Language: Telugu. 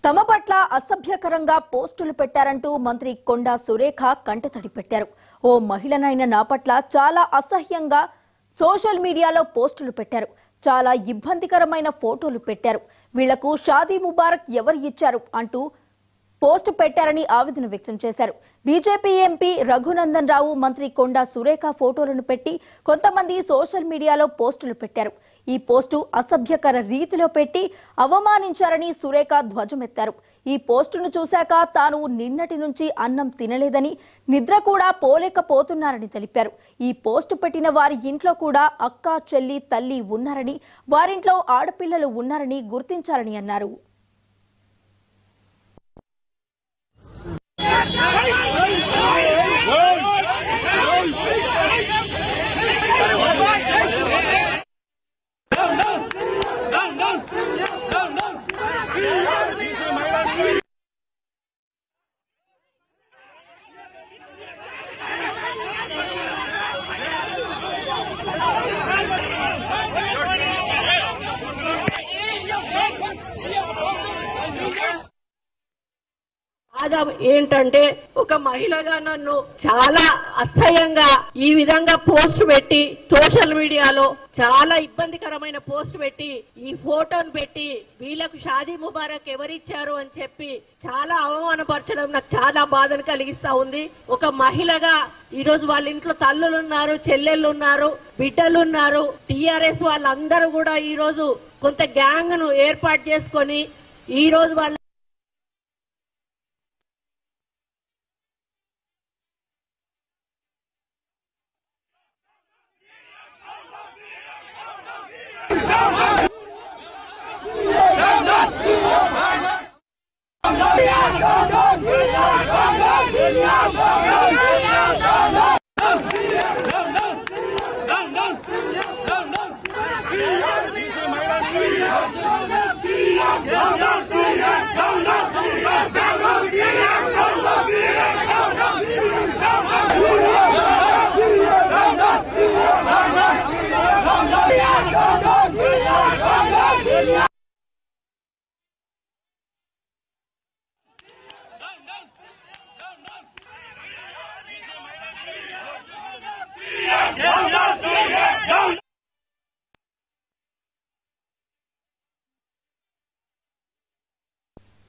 తమ పట్ల అసభ్యకరంగా పోస్టులు పెట్టారంటూ మంత్రి కొండా సురేఖ కంటతడి పెట్టారు. ఓ మహిళనైన నా పట్ల చాలా అసహ్యంగా సోషల్ మీడియాలో పోస్టులు పెట్టారు. చాలా ఇబ్బందికరమైన ఫోటోలు పెట్టారు. వీళ్లకు షాదీ ముబారక్ ఎవరు ఇచ్చారు అంటూ పోస్ట్ పెట్టారని ఆవేదన వ్యక్తం చేశారు. బీజేపీ ఎంపీ రఘునందన్ రావు మంత్రి కొండా సురేఖ ఫోటోలను పెట్టి కొంతమంది సోషల్ మీడియాలో పోస్టులు పెట్టారు. ఈ పోస్టు అసభ్యకర రీతిలో పెట్టి అవమానించారని సురేఖ ధ్వజమెత్తారు. ఈ పోస్టును చూశాక తాను నిన్నటి నుంచి అన్నం తినలేదని, నిద్ర కూడా పోలేకపోతున్నారని తెలిపారు. ఈ పోస్టు పెట్టిన వారి ఇంట్లో కూడా అక్క, చెల్లి, తల్లి ఉన్నారని, వారింట్లో ఆడపిల్లలు ఉన్నారని గుర్తించాలని అన్నారు. ఏంటంటే ఒక మహిళగా నన్ను చాలా అసహ్యంగా ఈ విధంగా పోస్ట్ పెట్టి సోషల్ మీడియాలో చాలా ఇబ్బందికరమైన పోస్ట్ పెట్టి ఈ ఫోటోను పెట్టి వీళ్ళకు షాదీ ముబారక్ ఎవరిచ్చారు అని చెప్పి చాలా అవమానపరచడం నాకు చాలా బాధను కలిగిస్తా ఉంది. ఒక మహిళగా ఈ రోజు వాళ్ళ ఇంట్లో తల్లులు ఉన్నారు, చెల్లెళ్ళు ఉన్నారు, బిడ్డలు ఉన్నారు. టీఆర్ఎస్ వాళ్ళందరూ కూడా ఈ రోజు కొంత గ్యాంగ్ ను ఏర్పాటు చేసుకొని ఈ రోజు వాళ్ళ